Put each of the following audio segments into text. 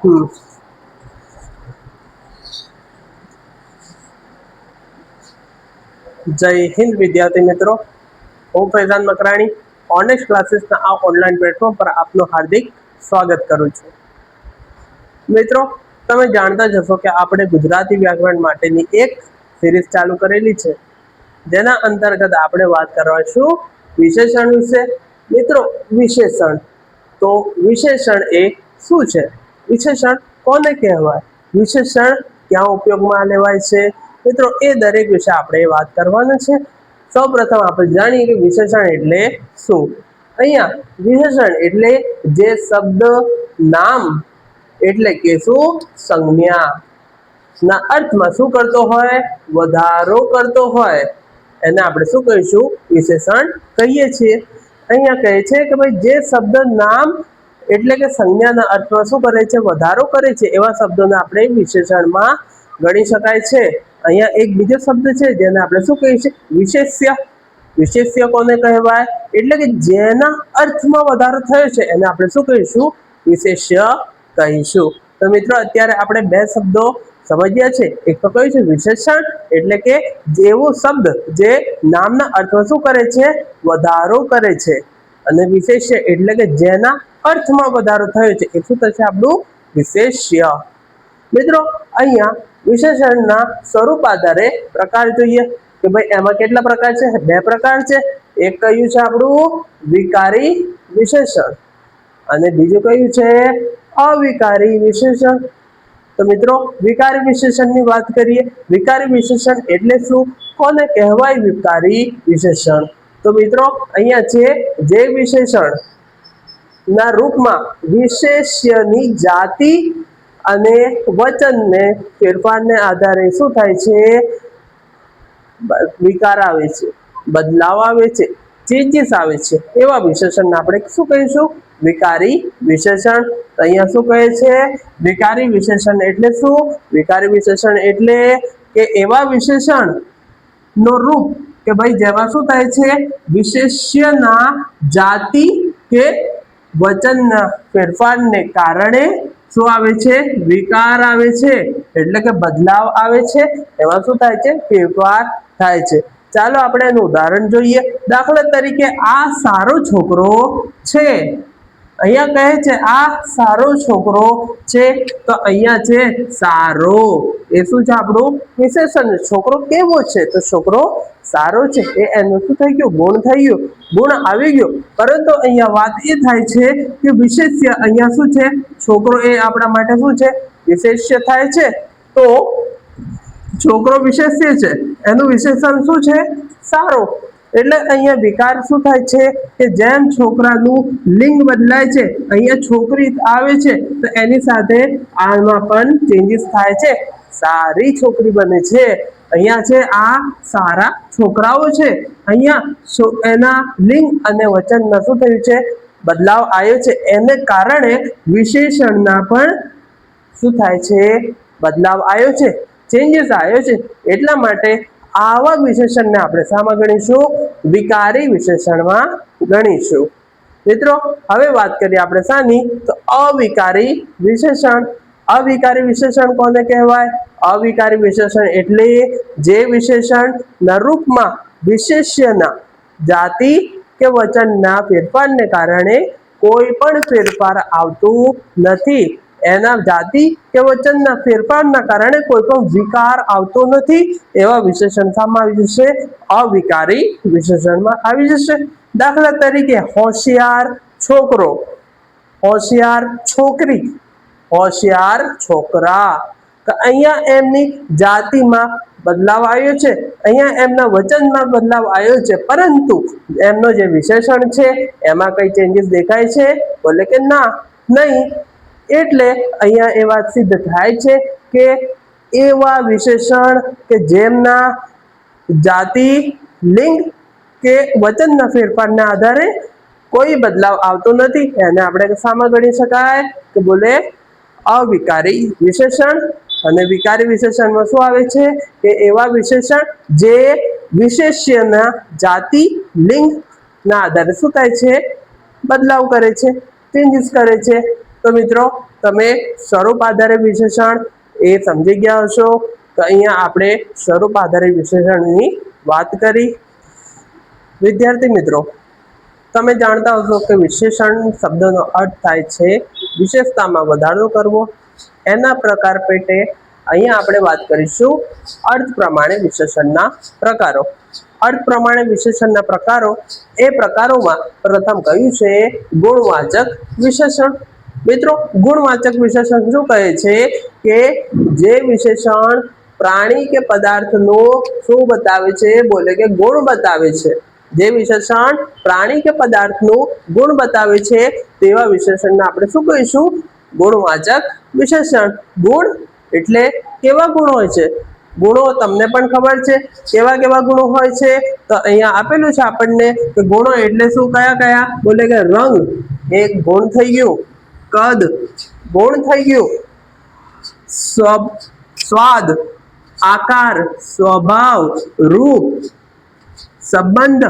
જય હિન્દ વિદ્યાર્થી મિત્રો, હું ફૈઝાન મકરાણી ઓનેક્સ ક્લાસીસના આ ઓનલાઈન પ્લેટફોર્મ પર આપનું હાર્દિક સ્વાગત કરું છું. મિત્રો, તમે જાણતા જ હશો કે આપણે ગુજરાતી વ્યાકરણ માટેની એક સિરીઝ ચાલુ કરેલી છે, જેના અંતર્ગત આપણે વાત કરવાશું વિશેષણ વિશે. મિત્રો, વિશેષણ તો વિશેષણ એ શું છે? વિશેષણ કોને કહેવાય? વિશેષણ ક્યાં ઉપયોગમાં લેવાય છે? મિત્રો, એ દરેક વિશે આપણે વાત કરવાનું છે. સૌપ્રથમ આપણે જાણીએ કે વિશેષણ એટલે શું. અહીંયા વિશેષણ એટલે જે શબ્દ નામ એટલે કે શું સંજ્ઞા ના અર્થમાં શું કરતો હોય? વધારો કરતો હોય એને આપણે શું કહીશું? વિશેષણ કહીએ છીએ. અહીંયા કહે છે કે ભાઈ જે શબ્દ નામ એટલે કે સંજ્ઞાના અર્થમાં શું કરે છે? વધારો કરે છે, એવા શબ્દોને આપણે વિશેષણમાં ગણી શકાય છે. અહીંયા એક બીજો શબ્દ છે જેને આપણે શું કહીએ છીએ? વિશેષ્ય. વિશેષ્ય કોને કહેવાય? એટલે કે જેના અર્થમાં વધારો થયો છે એને આપણે શું કહીશું? વિશેષ્ય કહીશું. તો મિત્રો, અત્યારે આપણે બે શબ્દો સમજ્યા છે. એક તો કયું છે? વિશેષણ એટલે કે જેવો શબ્દ જે નામના અર્થમાં શું કરે છે? વધારો કરે છે. અને વિશેષ્ય એટલે કે જેના અર્થમાં વધારો થયો છે એ શું થશે? આપણું વિશેષ્ય. મિત્રો, અહીંયા વિશેષણના સ્વરૂપ આધારે પ્રકાર જોઈએ કે ભાઈ એમાં કેટલા પ્રકાર છે? બે પ્રકાર છે. એક કયું છે? આપણું વિકારી વિશેષણ અને બીજું કયું છે? અવિકારી વિશેષણ. તો મિત્રો, વિકારી વિશેષણની વાત કરીએ. વિકારી વિશેષણ એટલે શું? કોને કહેવાય વિકારી વિશેષણ? તો મિત્રો, અહીંયા છે જે વિશેષણ ના રૂપમાં વિશેષ્યની જાતિ અને વચનને ફેરફારને આધારે શું થાય છે? વિકાર આવે છે, બદલાવ આવે છે, ચેન્જીસ આવે છે, એવા વિશેષણને આપણે શું કહીશું? વિકારી વિશેષણ. અહીંયા શું કહે છે? વિકારી વિશેષણ એટલે શું? વિકારી વિશેષણ એટલે કે એવા વિશેષણ નો રૂપ કે ભાઈ જેમાં શું થાય છે? વિશેષ્યના જાતિ કે વચનના ફેરફારને કારણે શું આવે છે? વિકાર આવે છે, એટલે કે બદલાવ આવે છે. એમાં શું થાય છે? ફેરફાર થાય છે. ચાલો આપણે એનું ઉદાહરણ જોઈએ. દાખલા તરીકે, આ સારો છોકરો છે. અહીંયા કહે છે આ સારો છોકરો છે, તો અહીંયા છે સારો. એ શું છે? આપણું વિશેષણ. છોકરો કેવો છે? તો છોકરો સારો છે. એ એનું શું થઈ ગયું? ગુણ થઈ ગયું, ગુણ આવી ગયો. પરંતુ અહીંયા વાત એ થાય છે કે વિશેષ્ય અહીંયા શું છે? છોકરો એ આપણા માટે શું છે? વિશેષ્ય થાય છે. તો છોકરો વિશેષ્ય છે, એનું વિશેષણ શું છે? સારો. એટલે અહીંયા વિકાર શું થાય છે કે જેમ છોકરાનું લિંગ બદલાય છે, અહીંયા છોકરી આવે છે તો એની સાથે આમાં પણ ચેન્જીસ થાય છે, સારી છોકરી બને છે. અહીંયા છે આ સારા છોકરાઓ છે. અહીંયા એના લિંગ અને વચનમાં શું થયું છે? બદલાવ આવ્યો છે. એને કારણે વિશેષણના પણ શું થાય છે? બદલાવ આવ્યો છે, ચેન્જીસ આવ્યો છે. એટલા માટે આવા વિશેષણને આપણે શામાં ગણીશું? વિકારી વિશેષણમાં ગણીશું. મિત્રો, હવે વાત કરીએ આપણે શાની? તો અવિકારી વિશેષણ. અવિકારી વિશેષણ કોને કહેવાય? અવિકારી વિશેષણ એટલે જે વિશેષણના રૂપમાં વિશેષ્યના જાતિ કે વચનના ફેરફારને કારણે કોઈ પણ ફેરફાર આવતું નથી. એના જાતિ કે વચનના ફેરફારના કારણે કોઈ પણ વિકાર આવતો નથી. એવા વિશેષણ શામાં આવી જશે? અવિકારી વિશેષણમાં આવી જશે. દાખલા તરીકે, હોશિયાર છોકરો, હોશિયાર છોકરી, હોશિયાર છોકરા. તો અહીંયા એમની જાતિમાં બદલાવ આવ્યો છે, અહીંયા એમના વચનમાં બદલાવ આવ્યો છે, પરંતુ એમનો જે વિશેષણ છે એમાં કઈ ચેન્જીસ દેખાય છે? બોલે કે ના, નહીં. એટલે અહીંયા એ વાત સિદ્ધ થાય છે કે એવા વિશેષણ કે જેમના જાતિ, લિંગ કે વચનના ફેરફારના આધારે કોઈ બદલાવ આવતો નથી, એને આપણે શામાં ગણી શકાય? કે બોલે અવિકારી વિશેષણ. અને વિકારી વિશેષણમાં શું આવે છે? કે એવા વિશેષણ જે વિશેષ્યના જાતિ, લિંગના આધારે શું થાય છે? બદલાવ કરે છે, ચેન્જીસ કરે છે. તો મિત્રો, તમે સ્વરૂપ આધારિત વિશેષણ એ સમજી ગયા હશો તો અહીંયા આપણે સ્વરૂપ આધારિત વિશેષણની વાત કરી। વિદ્યાર્થી મિત્રો, તમે જાણતા હશો કે વિશેષણ શબ્દનો અર્થ થાય છે વિશેષતામાં વધારો કરવો। એના પ્રકાર પેટે અહીંયા આપણે વાત કરીશું અર્થ પ્રમાણે વિશેષણના પ્રકારો। અર્થ પ્રમાણે વિશેષણના પ્રકારો, એ પ્રકારોમાં પ્રથમ કયું છે ગુણવાચક વિશેષણ। મિત્રો, ગુણવાચક વિશેષણ શું કહે છે કે જે વિશેષણ પ્રાણી કે પદાર્થનો શું બતાવે છે, બોલે કે ગુણ બતાવે છે। જે વિશેષણ પ્રાણી કે પદાર્થનું ગુણ બતાવે છે તેવા વિશેષણને આપણે શું કહીશું ગુણવાચક વિશેષણ। ગુણ એટલે કેવા ગુણ હોય છે? ગુણો તમને પણ ખબર છે કેવા કેવા ગુણો હોય છે, તો અહીંયા આપેલું છે આપણને કે ગુણો એટલે શું, કયા કયા, બોલે કે રંગ એક ગુણ થઈ ગયું, કદ ગુણ થઈ ગયું, સ્વાદ, આકાર, સ્વભાવ, રૂપ, સંબંધ।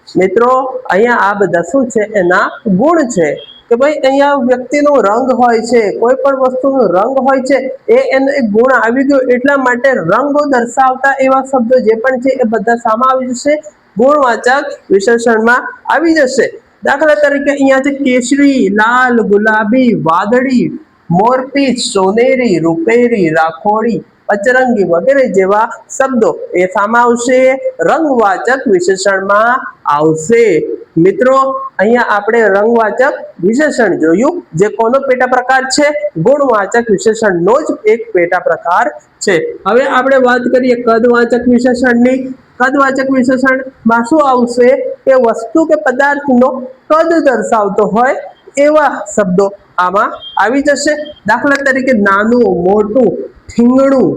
મિત્રો, અહીંયા આ બધા શું છે એના ગુણ છે કે ભાઈ અહીંયા વ્યક્તિનો રંગ હોય છે, કોઈ પણ વસ્તુનો રંગ હોય છે એ એનો એક ગુણ આવી ગયો, એટલા માટે રંગો દર્શાવતા એવા શબ્દો જે પણ છે એ બધા શામાં આવી જશે ગુણવાચક વિશેષણમાં આવી જશે। દાખલા તરીકે અહીંયા છે કેસરી, લાલ, ગુલાબી, વાદળી, મોરપીંછ, સોનેરી, રૂપેરી, રાખોડી, પચરંગી વગેરે જેવા શબ્દો એ શામાં આવશે રંગવાચક વિશેષણમાં આવશે। મિત્રો, અહીંયા આપણે રંગવાચક વિશેષણ જોયું, જે કોનો પેટા પ્રકાર છે ગુણવાચક વિશેષણનો જ એક પેટા પ્રકાર છે। હવે આપણે વાત કરીએ કદવાચક વિશેષણની। કદવાચક વિશેષણમાં શું આવશે કે વસ્તુ કે પદાર્થનો કદ દર્શાવતો હોય એવા શબ્દો આમાં આવી જશે। દાખલા તરીકે નાનું, મોટું, ઠીંગણું,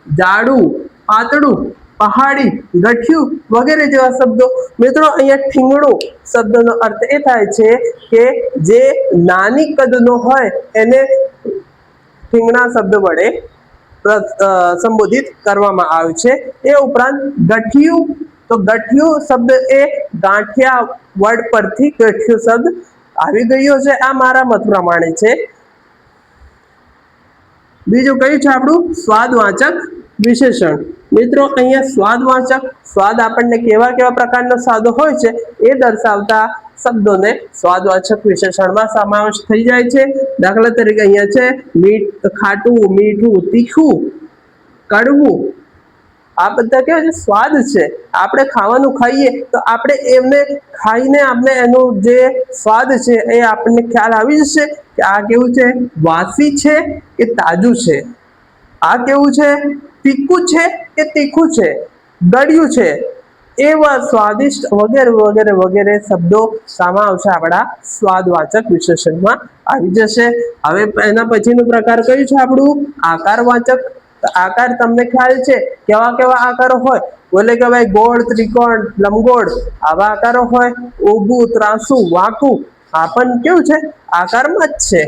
જાડું, પાતળું, પહાડી, ગઠિયું વગેરે જેવા શબ્દો। મિત્રો, અહીંયા ઠીંગણું શબ્દનો અર્થ એ થાય છે કે જે નાની કદનો હોય એને ઠીંગણા શબ્દ વડે સંબોધિત કરવામાં આવે છે। એ ઉપરાંત ગઠિયું, તો ગઠિયું શબ્દ એ ગાંઠિયા વર્ડ પરથી ગઠિયું શબ્દ આવી ગયો છે, આ મારા મત પ્રમાણે છે। બીજું કયું છે આપણું સ્વાદવાચક વિશેષણ। મિત્રો, અહીંયા સ્વાદવાચક, સ્વાદ આપણને કેવા કેવા પ્રકારનો સ્વાદ હોય છે એ દર્શાવતા શબ્દોને સ્વાદવાચક વિશેષણમાં સમાવેશ થઈ જાય છે। દાખલા તરીકે અહીંયા છે ખાટું, મીઠું, તીખું, કડવું, આ બધા કેવા છે સ્વાદ છે। આપણે ખાવાનું ખાઈએ તો આપણે એમને ખાઈને આપણે એનો જે સ્વાદ છે એ આપણને ખ્યાલ આવી જશે કે આ કેવું છે, વાસી છે કે તાજું છે, આ કેવું છે, ફીકું છે કે તીખું છે, ગળ્યું છે, એવા સ્વાદિષ્ટ વગેરે વગેરે વગેરે શબ્દો સામા આવશે આપણા સ્વાદવાચક વિશેષણમાં આવી જશે। હવે એના પછીનું પ્રકાર કયું છે આપણું આકારવાચક। આકાર તમને ખ્યાલ છે કેવા કેવા આકારો હોય, બોલે કે ભાઈ ગોળ, ત્રિકોણ, લંબગોળ આવા આકારો હોય, ઊભું, ત્રાંસું, વાંકું, આ પણ કેવું છે આકારમાં જ છે,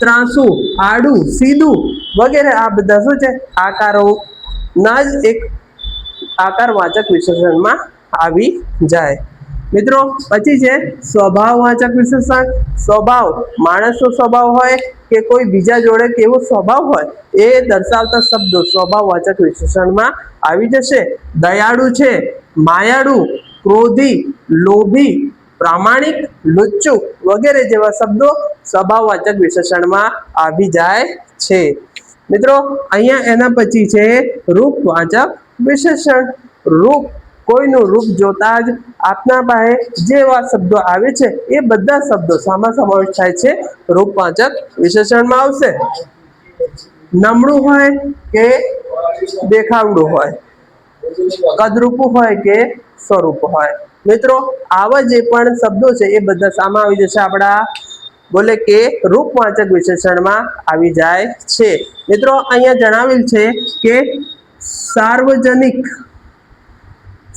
ત્રાંસું, આડું, સીધું વગેરે આ બધા શું છે આકારો ના જ એક આકારવાચક વિશેષણમાં આવી જાય। મિત્રો, પછી છે સ્વભાવવાચક વિશેષણ। સ્વભાવ, માણસનો સ્વભાવ હોય કે કોઈ બીજા જોડે કેવો સ્વભાવ હોય એ દર્શાવતા શબ્દો સ્વભાવવાચક વિશેષણમાં આવી જશે। દયાળુ છે, માયાળુ, ક્રોધી, લોભી, પ્રામાણિક, લુચ્ચું વગેરે જેવા શબ્દો સ્વભાવવાચક વિશેષણમાં આવી જાય છે। મિત્રો, અહીંયા એના પછી છે રૂપવાચક વિશેષણ। રૂપ, કોઈનું રૂપ જોતા જ આપના પાસે જેવા શબ્દો આવે છે એ બધા શબ્દો સામા સમાવેશ થાય છે રૂપવાચક વિશેષણમાં આવશે। નમણું હોય કે દેખાવડું હોય, કદરૂપું હોય કે સ્વરૂપ હોય, મિત્રો આવા જે પણ શબ્દો છે એ બધા સામા આવી જશે આપણા બોલે કે રૂપવાચક વિશેષણમાં આવી જાય છે। મિત્રો, અહીંયા જણાવેલ છે કે સાર્વજનિક,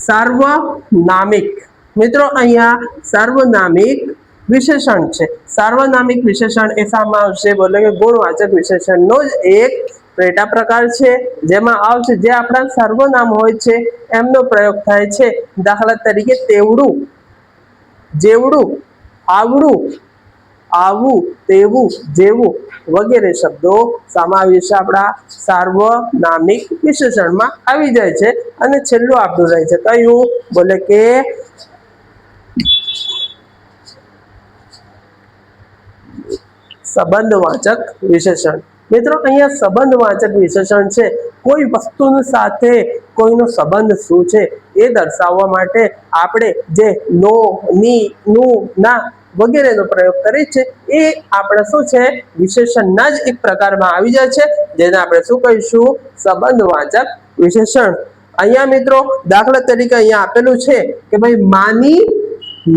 સાર્વનામિક। મિત્રો, અહીંયા સાર્વનામિક વિશેષણ છે। સાર્વનામિક વિશેષણ એ શામાં આવશે, બોલે કે ગુણવાચક વિશેષણનો જ એક પેટા પ્રકાર છે, જેમાં આવશે જે આપણા સર્વનામ હોય છે એમનો પ્રયોગ થાય છે। દાખલા તરીકે તેવડું, જેવડું, આવડું, આવું, તેવું, જેવું વગેરે શબ્દો સમાવેશ આપણા સાર્વનામિક વિશેષણમાં આવી જાય છે. અને છેલ્લું આપણું રહે છે કયું? બોલે કે સંબંધવાચક વિશેષણ. મિત્રો અહીંયા સંબંધવાચક વિશેષણ છે કોઈ વસ્તુની સાથે કોઈનો સંબંધ શું છે એ દર્શાવવા માટે આપણે જે નો, ની, નું, ના વગેરેનો પ્રયોગ કરીએ છીએ એ આપણે શું છે વિશેષણના જ એક પ્રકારમાં આવી જાય છે, જેને આપણે શું કહીશું? સંબંધવાચક વિશેષણ. અહીંયા મિત્રો દાખલા તરીકે અહીંયા આપેલું છે કે ભાઈ માની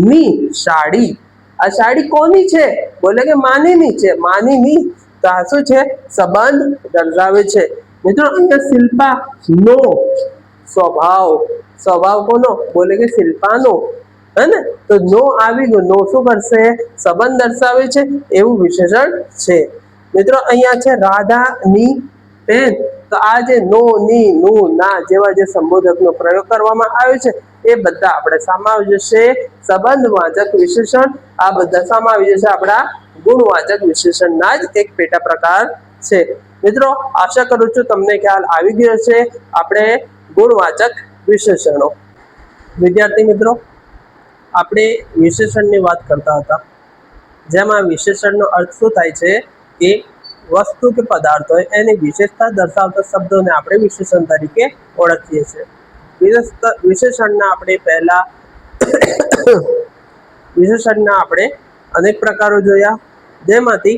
ની સાડી. આ સાડી કોની છે? બોલે કે માનીની છે. માનીની તો આ શું છે? સંબંધ દર્શાવે છે. મિત્રો અહીંયા શિલ્પા નો સ્વભાવ. સ્વભાવ કોનો? બોલે કે શિલ્પાનો. હે ને? તો નો આવી ગયો. નો શું કરશે? સંબંધ દર્શાવે છે એવું વિશેષણ છે. મિત્રો અહીંયા છે રાધાની પેન. તો આ જે નો, ની, નું, ના જેવા જે સંબોધકનો પ્રયોગ કરવામાં આવ્યો છે એ બધા આપણે શામાં આવી જશે? સંબંધવાચક વિશેષણ. આ બધા શામાં આવી જશે? આપણા ગુણવાચક વિશેષણના જ એક પેટા પ્રકાર છે. મિત્રો આશા કરું છું તમને ખ્યાલ આવી ગયો છે આપણે ગુણવાચક વિશેષણો. વિદ્યાર્થી મિત્રો આપણે વિશેષણની વાત કરતા હતા, જેમાં વિશેષણનો અર્થ શું થાય છે કે વસ્તુ કે પદાર્થ હોય એની વિશેષતા દર્શાવતા શબ્દોને આપણે વિશેષણ તરીકે ઓળખીએ છીએ. વિશેષણના આપણે પહેલા વિશેષણના આપણે અનેક પ્રકારો જોયા, જેમાંથી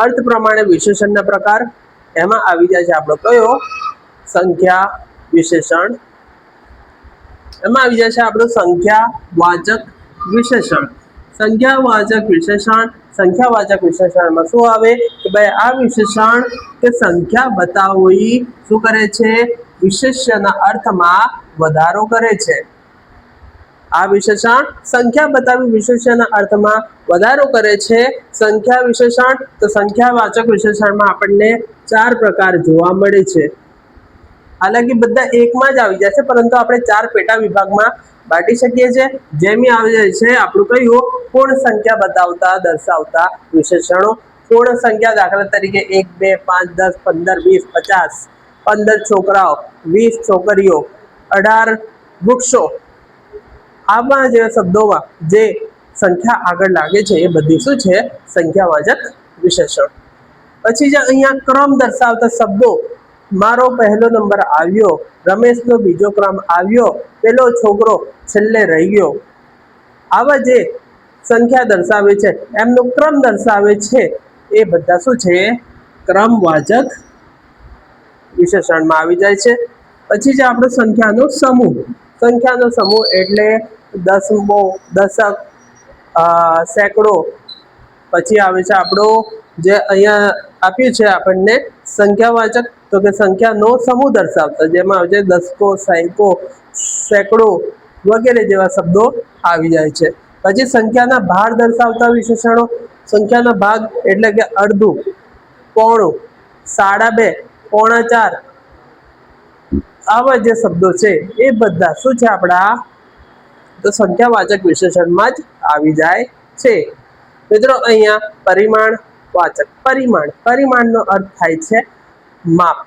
અર્થ પ્રમાણે વિશેષણના પ્રકાર એમાં આવી જાય છે આપણો કયો? સંખ્યા વિશેષણ. એમાં આવી જાય છે આપણું સંખ્યાવાચક વિશેષણ. સંખ્યાવાચક વિશેષણ. સંખ્યાવાચક વિશેષણમાં શું આવે કે ભાઈ આ વિશેષણ કે સંખ્યા બતાવવી શું કરે છે? વિશેષ્યના અર્થમાં વધારો કરે છે. આ વિશેષણ સંખ્યા બતાવી વિશેષ્યના અર્થમાં વધારો કરે છે. સંખ્યા વિશેષણ. તો સંખ્યાવાચક વિશેષણમાં આપણને 4 પ્રકાર જોવા મળે છે. હાલાકી બધા એકમાં જ આવી જાય છે, પરંતુ આપણે 4 પેટા વિભાગમાં બાંટી શકીએ છીએ. જેમાં આવી જાય છે આપણું કયું? પૂર્ણ સંખ્યા બતાવતા દર્શાવતા વિશેષણો. પૂર્ણ સંખ્યા દાખલા તરીકે 1, 2, 5, 10, 15, 20, 50, 15 છોકરાઓ, 20 છોકરીઓ, 18 વૃક્ષો. આવા જેવા શબ્દોમાં જે સંખ્યા આગળ લાગે છે એ બધી શું છે? સંખ્યાવાચક વિશેષણ. પછી જે અહીંયા ક્રમ દર્શાવતા શબ્દો, મારો પહેલો નંબર આવ્યો, રમેશનો બીજો ક્રમ આવ્યો, પેલો છોકરો છેલ્લે રહી ગયો. આવા જે સંખ્યા દર્શાવે છે એમનો ક્રમ દર્શાવે છે એ બધા શું છે? ક્રમવાચક વિશેષણમાં આવી જાય છે. પછી જે આપણો સંખ્યાનો સમૂહ. સંખ્યાનો સમૂહ એટલે દસમો, દશક, સેંકડો. પછી આવે છે આપણો જે અહીંયા આપ્યું છે આપણને સંખ્યાવાચક, તો કે સંખ્યાનો સમૂહ દર્શાવતા, જેમાં આવે છે દસકો, સૈકો, સેંકડો વગેરે જેવા શબ્દો આવી જાય છે. પછી સંખ્યાના ભાગ દર્શાવતા વિશેષણો. સંખ્યાના ભાગ એટલે કે અડધું, પોણું, 2.5, 4.25 આવા જે શબ્દો છે એ બધા શું છે આપણા? તો સંખ્યાવાચક વિશેષણમાં જ આવી જાય છે. મિત્રો અહીંયા પરિમાણવાચક. પરિમાણ. પરિમાણનો અર્થ થાય છે માપ.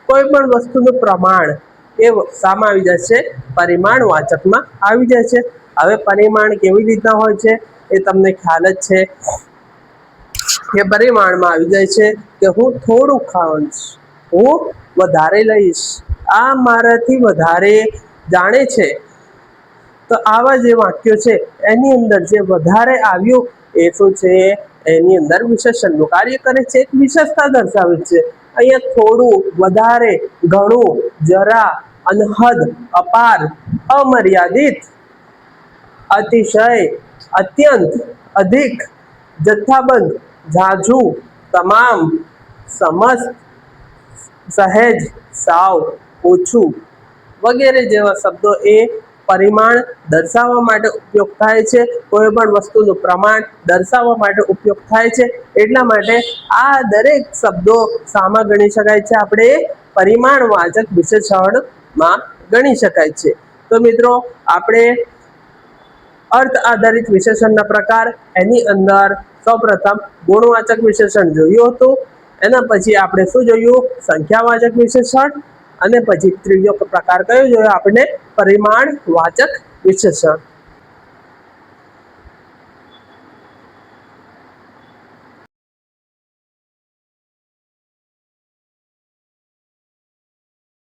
કોઈ પણ વસ્તુનું પ્રમાણ એ શામાં આવી જાય છે? પરિમાણવાચકમાં આવી જાય છે. હવે પરિમાણ કેવી રીતના હોય છે એ તમને ખ્યાલ જ છે કે પરિમાણમાં આવી જાય છે કે હું થોડું ખાઈશ, હું વધારે લઈશ, આ મારાથી વધારે જાણે છે. તો આવા જે વાક્યો છે એની અંદર જે વધારે આવ્યું એ શું છે? એની અંદર વિશેષણનું કાર્ય કરે છે, એક વિશેષતા દર્શાવે છે. અહીંયા થોડું, વધારે, ઘણું, જરા, અનહદ, અપાર, અમર્યાદિત, અતિશય, અત્યંત, અધિક, જથ્થાબંધ, ઝાઝું, તમામ, સમસ્ત, સહેજ, સાવ, ઓછું વગેરે જેવા શબ્દો એ પરિમાણ દર્શાવવા માટે ઉપયોગ થાય છે. કોઈ પણ વસ્તુનું પ્રમાણ દર્શાવવા માટે ઉપયોગ થાય છે. એટલા માટે આ દરેક શબ્દો શામાં ગણી શકાય છે? આપણે પરિમાણવાચક વિશેષણમાં ગણી શકાય છે. તો મિત્રો આપણે અર્થ આધારિત વિશેષણના પ્રકાર, એની અંદર સૌપ્રથમ ગુણવાચક વિશેષણ જોયું હતું, એના પછી આપણે શું જોયું, સંખ્યાવાચક વિશેષણ, અને પછી ત્રીજો પ્રકાર કયો જોયો આપણે, પરિમાણવાચક વિશેષણ.